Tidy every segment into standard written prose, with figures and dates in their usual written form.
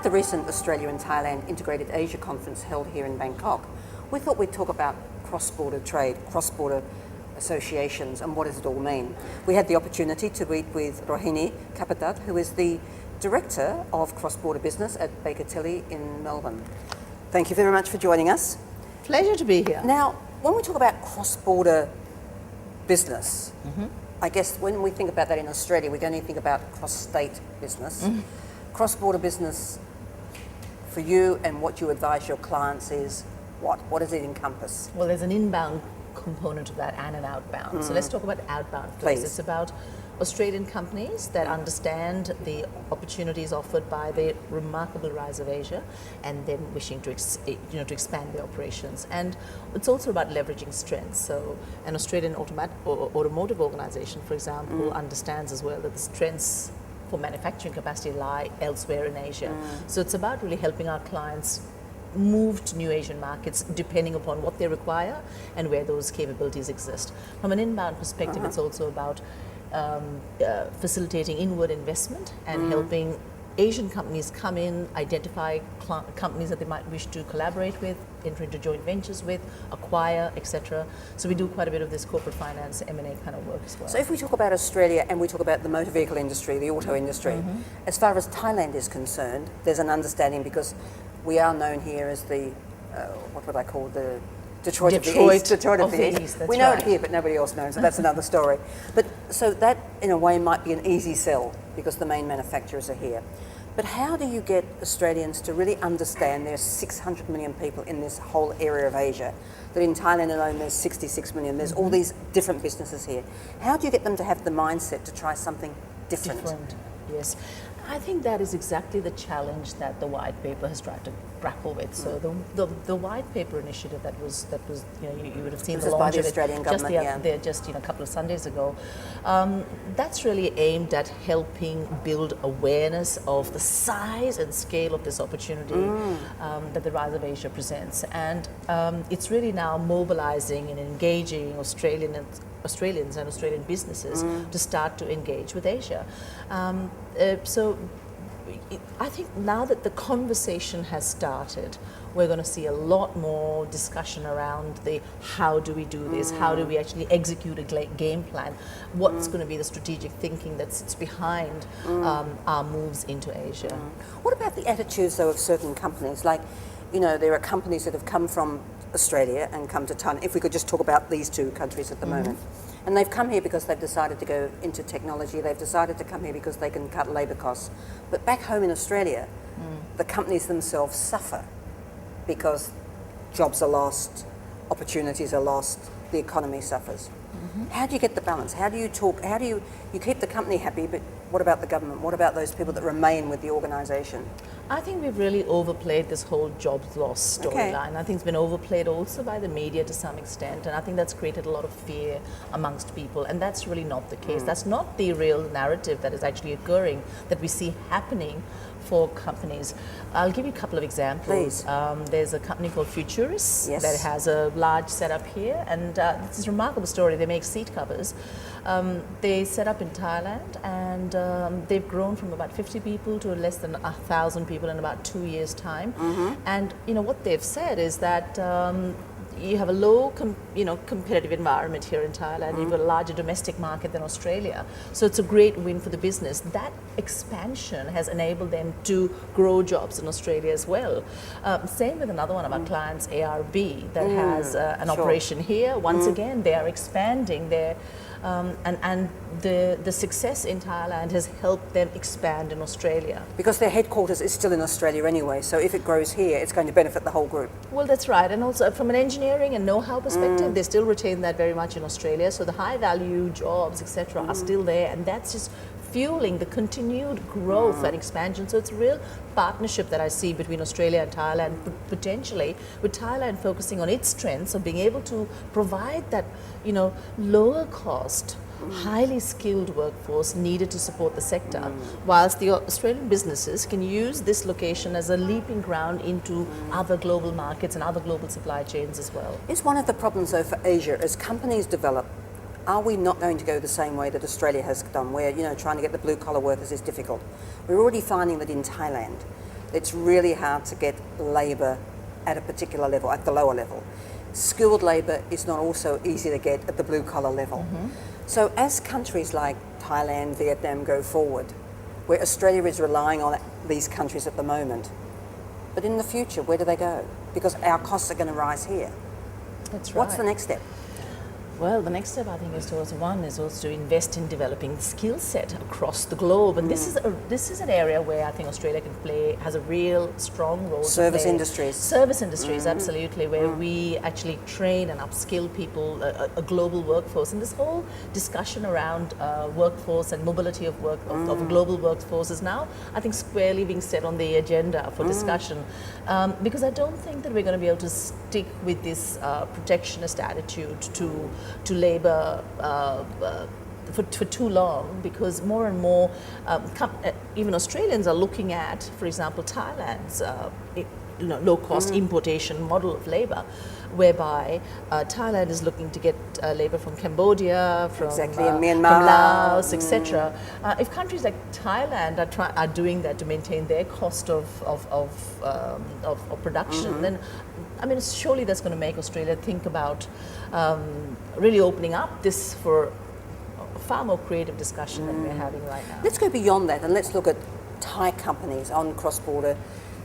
At the recent Australia and Thailand Integrated Asia Conference held here in Bangkok, we thought we'd talk about cross-border trade, cross-border associations, and what does it all mean. We had the opportunity to meet with Rohini Kapadat, who is the Director of Cross-Border Business at Baker Tilly in Melbourne. Thank you very much for joining us. Pleasure to be here. Now, when we talk about cross-border business, I guess when we think about that in Australia, we don't even think about cross-state business. Cross-border business for you and what you advise your clients is what? What does it encompass? Well, there's an inbound component of that and an outbound. So let's talk about outbound first. Please. It's about Australian companies that understand the opportunities offered by the remarkable rise of Asia and then wishing to expand their operations. And it's also about leveraging strengths. So an Australian automotive organization, for example, understands as well that the strengths for manufacturing capacity lie elsewhere in Asia. So it's about really helping our clients move to new Asian markets depending upon what they require and where those capabilities exist. From an inbound perspective, it's also about facilitating inward investment and helping Asian companies come in, identify companies that they might wish to collaborate with, enter into joint ventures with, acquire, etc. So we do quite a bit of this corporate finance, M&A kind of work as well. So if we talk about Australia and we talk about the motor vehicle industry, the auto industry, as far as Thailand is concerned, there's an understanding because we are known here as the, what would I call the Detroit of the East. Detroit of the East. We know it here, but nobody else knows it. That's another story. But so that, in a way, might be an easy sell because the main manufacturers are here. But how do you get Australians to really understand there's 600 million people in this whole area of Asia, that in Thailand alone there's 66 million, there's all these different businesses here. How do you get them to have the mindset to try something different? Yes. I think that is exactly the challenge that the white paper has tried to grapple with. So the white paper initiative that was you would have seen the launch by the of Australian it government, just a couple of Sundays ago. That's really aimed at helping build awareness of the size and scale of this opportunity that the rise of Asia presents, and it's really now mobilizing and engaging Australians and Australian businesses to start to engage with Asia. So I think now that the conversation has started, we're going to see a lot more discussion around the how do we do this, how do we actually execute a game plan, what's going to be the strategic thinking that sits behind our moves into Asia. What about the attitudes, though, of certain companies? Like, there are companies that have come from Australia and come to Thailand, if we could just talk about these two countries at the moment. And they've come here because they've decided to go into technology, they've decided to come here because they can cut labour costs. But back home in Australia, the companies themselves suffer because jobs are lost, opportunities are lost, the economy suffers. How do you get the balance? How do you keep the company happy, but what about the government? What about those people that remain with the organisation? I think we've really overplayed this whole jobs loss storyline. I think it's been overplayed also by the media to some extent, and I think that's created a lot of fear amongst people, and that's really not the case. That's not the real narrative that is actually occurring, that we see happening for companies. I'll give you a couple of examples. There's a company called Futuris that has a large setup here, and this is a remarkable story. They make seat covers. They set up in Thailand, and they've grown from about 50 people to less than 1,000 people in about 2 years' time. And what they've said is that you have a low competitive environment here in Thailand. You've got a larger domestic market than Australia. So it's a great win for the business. That expansion has enabled them to grow jobs in Australia as well. Same with another one of our clients, ARB, that has an operation here. Once again, they are expanding their and the success in Thailand has helped them expand in Australia. Because their headquarters is still in Australia anyway, so if it grows here, it's going to benefit the whole group. Well, that's right. And also from an engineering and know-how perspective, they still retain that very much in Australia. So the high-value jobs, etc., are still there, and that's just fueling the continued growth and expansion. So it's a real partnership that I see between Australia and Thailand, potentially with Thailand focusing on its strengths of being able to provide that, lower cost, highly skilled workforce needed to support the sector, whilst the Australian businesses can use this location as a leaping ground into other global markets and other global supply chains as well. Is one of the problems, though, for Asia, as companies develop, are we not going to go the same way that Australia has done, where, trying to get the blue-collar workers is difficult? We're already finding that in Thailand, It's really hard to get labour at a particular level, at the lower level. Skilled labour is not also easy to get at the blue collar level. So as countries like Thailand, Vietnam go forward, where Australia is relying on these countries at the moment, but in the future, where do they go? Because our costs are going to rise here. That's right. What's the next step? Well, the next step I think is to also invest in developing skill set across the globe, and this is an area where I think Australia has a real strong role. Service to play. industries. Service industries, absolutely, where we actually train and upskill people, a global workforce, and this whole discussion around workforce and mobility of of a global workforce is now, I think, squarely being set on the agenda for discussion, because I don't think that we're going to be able to stick with this protectionist attitude to labour for too long, because more and more even Australians are looking at, for example, Thailand's low-cost importation model of labour, whereby Thailand is looking to get labour from Cambodia, from Myanmar, from Laos, etc. If countries like Thailand are doing that to maintain their cost of production, then I mean, surely that's going to make Australia think about really opening up this for a far more creative discussion than we're having right now. Let's go beyond that and let's look at Thai companies on cross-border.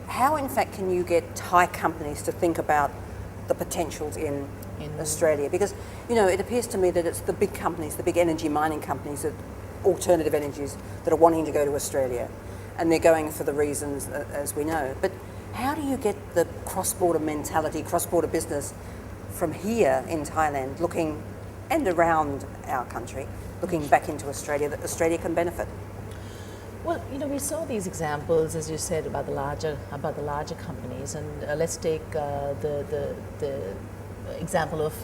How, in fact, can you get Thai companies to think about the potentials in Australia? Because, it appears to me that it's the big companies, the big energy mining companies, alternative energies, that are wanting to go to Australia. And they're going for the reasons, as we know. But how do you get the cross-border mentality, cross-border business from here in Thailand, looking, and around our country, looking back into Australia, that Australia can benefit? Well, we saw these examples, as you said, about the larger companies, and let's take the example of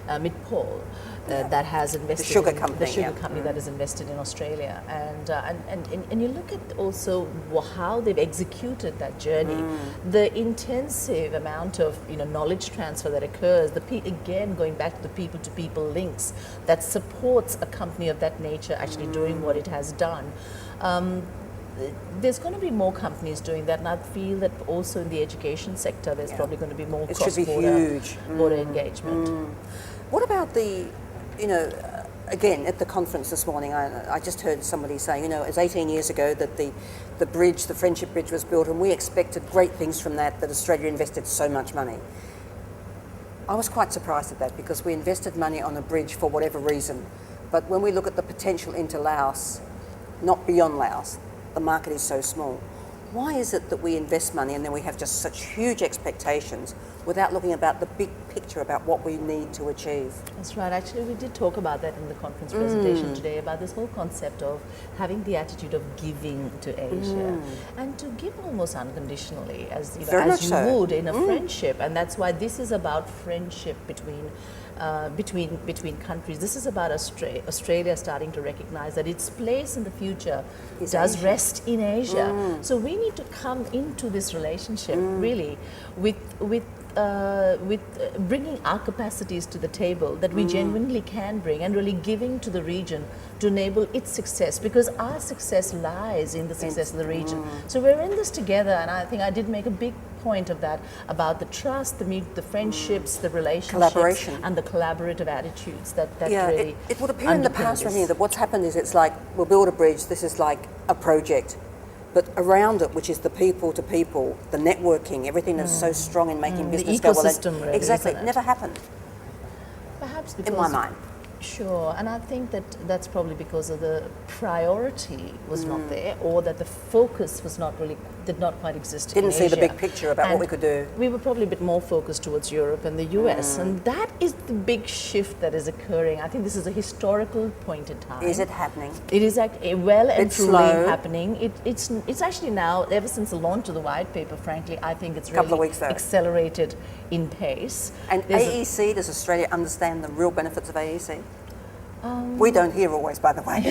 Midpol that has invested the sugar in company, the sugar company that has invested in Australia, and you look at also how they've executed that journey, the intensive amount of knowledge transfer that occurs, again going back to the people-to-people links that supports a company of that nature actually doing what it has done. There's going to be more companies doing that, and I feel that also in the education sector there's probably going to be more cross-border engagement. What about the, again, at the conference this morning, I just heard somebody say, it was 18 years ago that the bridge, the Friendship Bridge was built, and we expected great things from that Australia invested so much money. I was quite surprised at that, because we invested money on a bridge for whatever reason, but when we look at the potential into Laos, not beyond Laos, the market is so small. Why is it that we invest money and then we have just such huge expectations without looking about the big picture about what we need to achieve? That's right. Actually, we did talk about that in the conference presentation today, about this whole concept of having the attitude of giving to Asia and to give almost unconditionally, as you would in a friendship. And that's why this is about friendship between countries. This is about Australia starting to recognize that its place in the future does rest in Asia. So we need to come into this relationship really with bringing our capacities to the table that we genuinely can bring, and really giving to the region to enable its success, because our success lies in the success of the region. So we're in this together, and I think I did make a big point of that, about the trust, the friendships, the relationships, collaboration, and the collaborative attitudes that really it would appear in the past, Rahina, that what's happened is it's like, we'll build a bridge, this is like a project, but around it, which is the people to people, the networking, everything that's so strong in making business go well. The ecosystem, really, exactly, isn't it? Never happened. Perhaps because, in my mind. Sure, and I think that's probably because of the priority was not there, or that the focus was did not quite exist in Asia. Didn't see the big picture about what we could do. We were probably a bit more focused towards Europe and the US, and that is the big shift that is occurring. I think this is a historical point in time. Is it happening? It is well and truly slow. Happening. It's actually now, ever since the launch of the white paper, frankly, I think it's Couple of really weeks, though. accelerated in pace. And AEC, does Australia understand the real benefits of AEC? We don't hear always, by the way.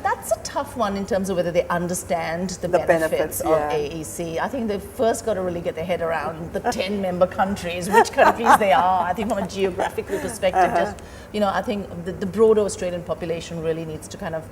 That's a tough one in terms of whether they understand the benefits of yeah. AEC. I think they've first got to really get their head around the 10 member countries, which countries they are. I think from a geographical perspective, just, you know, I think the broader Australian population really needs to kind of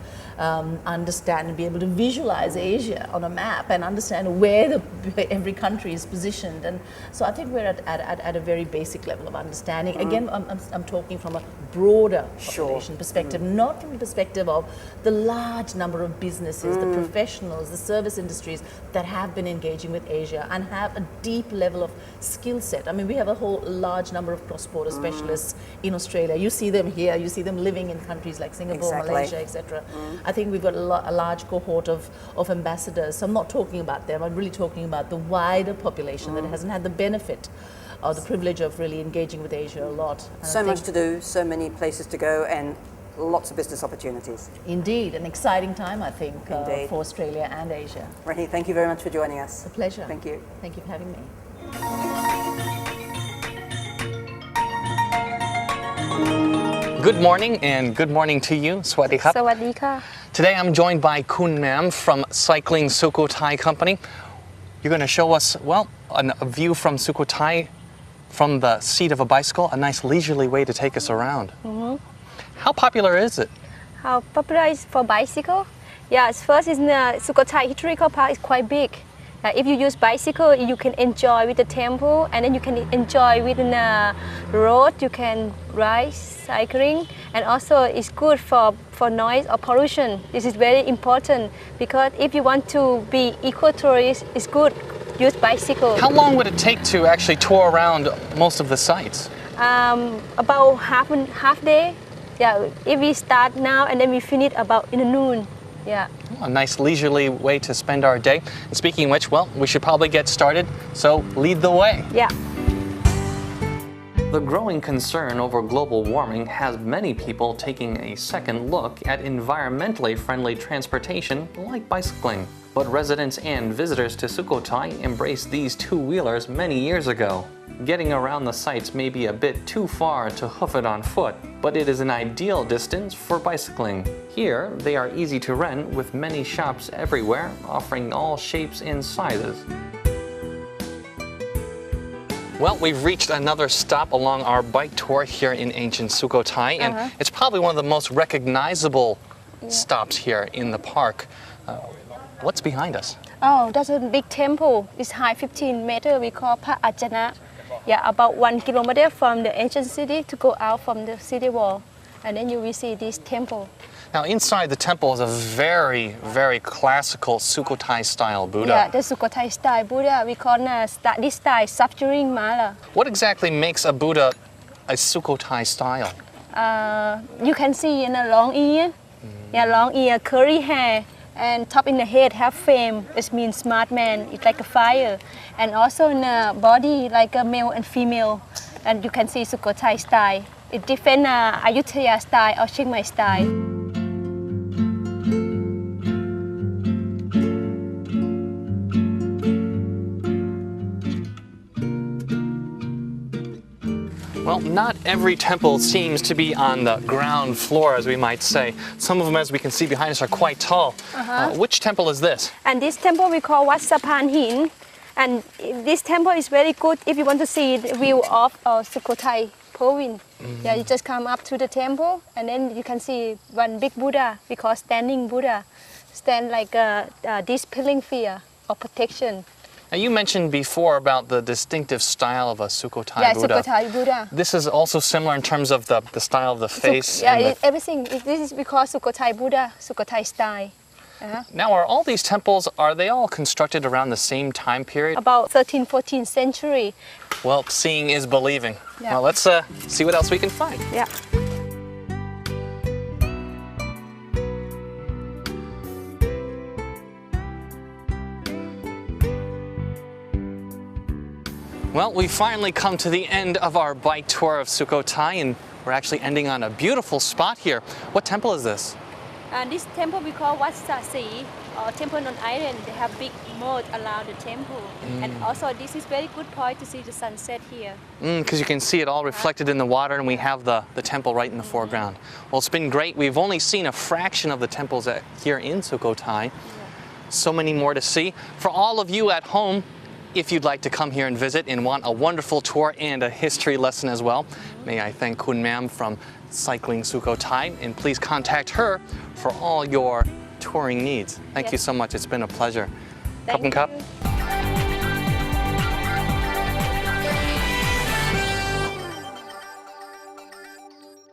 understand and be able to visualize Asia on a map and understand where every country is positioned. And so I think we're at a very basic level of understanding. Again, I'm talking from a broader population perspective, not from the perspective of the large number of businesses, the professionals, the service industries that have been engaging with Asia and have a deep level of skill set. I mean, we have a whole large number of cross-border specialists in Australia. You see them here, you see them living in countries like Singapore, Malaysia, etc. I think we've got a large cohort of ambassadors. So I'm not talking about them, I'm really talking about the wider population that hasn't had the benefit or the privilege of really engaging with Asia a lot. And so much to do, so many places to go, and lots of business opportunities. Indeed, an exciting time, I think, for Australia and Asia. Rennie, thank you very much for joining us. A pleasure. Thank you. Thank you for having me. Good morning, and good morning to you. Sawasdee krap. สวัสดีค่ะ Today I'm joined by Kun Mam from Cycling Sukhothai Company. You're going to show us, well, a view from Sukhothai from the seat of a bicycle, a nice leisurely way to take us around. How popular is it? How popular is for bicycle? Yeah, first is the Sukhothai Historical Park is quite big. If you use bicycle, you can enjoy with the temple, and then you can enjoy with the road. You can ride cycling, and also it's good for noise or pollution. This is very important because if you want to be eco-tourist, it's good use bicycle. How long would it take to actually tour around most of the sites? About half day. Yeah, if we start now and then we finish about in the noon. Yeah. A nice leisurely way to spend our day. And speaking of which, well, we should probably get started, so lead the way. Yeah. The growing concern over global warming has many people taking a second look at environmentally friendly transportation like bicycling. But residents and visitors to Sukhothai embraced these two-wheelers many years ago. Getting around the sites may be a bit too far to hoof it on foot, but it is an ideal distance for bicycling. Here, they are easy to rent with many shops everywhere offering all shapes and sizes. Well, we've reached another stop along our bike tour here in ancient Sukhothai, and it's probably one of the most recognizable stops here in the park. What's behind us? Oh, that's a big temple. It's high 15 meters. We call Pha Ajana. Yeah, about 1 kilometer from the ancient city to go out from the city wall. And then you will see this temple. Now, inside the temple is a very, very classical Sukhothai style Buddha. Yeah, the Sukhothai style Buddha. We call this style sculpturing mala. What exactly makes a Buddha a Sukhothai style? You can see in a long ear. Yeah, long ear, curly hair. And top in the head have fame. It means smart man. It's like a fire. And also in the body like a male and female. And you can see Sukhothai style. It different Ayutthaya style or Chiang Mai style. Well, not every temple seems to be on the ground floor, as we might say. Some of them, as we can see behind us, are quite tall. Which temple is this? And this temple we call Wat Sapan Hin. And this temple is very good if you want to see the view of Sukhothai province. Yeah, you just come up to the temple and then you can see one big Buddha, we call standing Buddha. Stand like dispelling fear or protection. Now, you mentioned before about the distinctive style of a Sukhothai Buddha. Sukhothai Buddha. This is also similar in terms of the style of the face. Everything. This is because Sukhothai Buddha, Sukhothai style. Now, are all these temples, are they all constructed around the same time period? About 13th, 14th century. Well, seeing is believing. Yeah. Well, let's see what else we can find. Yeah. Well, we finally come to the end of our bike tour of Sukhothai, and we're actually ending on a beautiful spot here. What temple is this? And this temple we call Wat Sasi, or temple on island. They have big moat around the temple. And also this is very good point to see the sunset here. Because you can see it all reflected in the water, and we have the temple right in the foreground. Well, it's been great. We've only seen a fraction of the temples here in Sukhothai. So many more to see. For all of you at home, if you'd like to come here and visit and want a wonderful tour and a history lesson as well, may I thank Kun Mam from Cycling Sukhothai, and please contact her for all your touring needs. Thank you so much. It's been a pleasure. Thank Khop kun khap. you.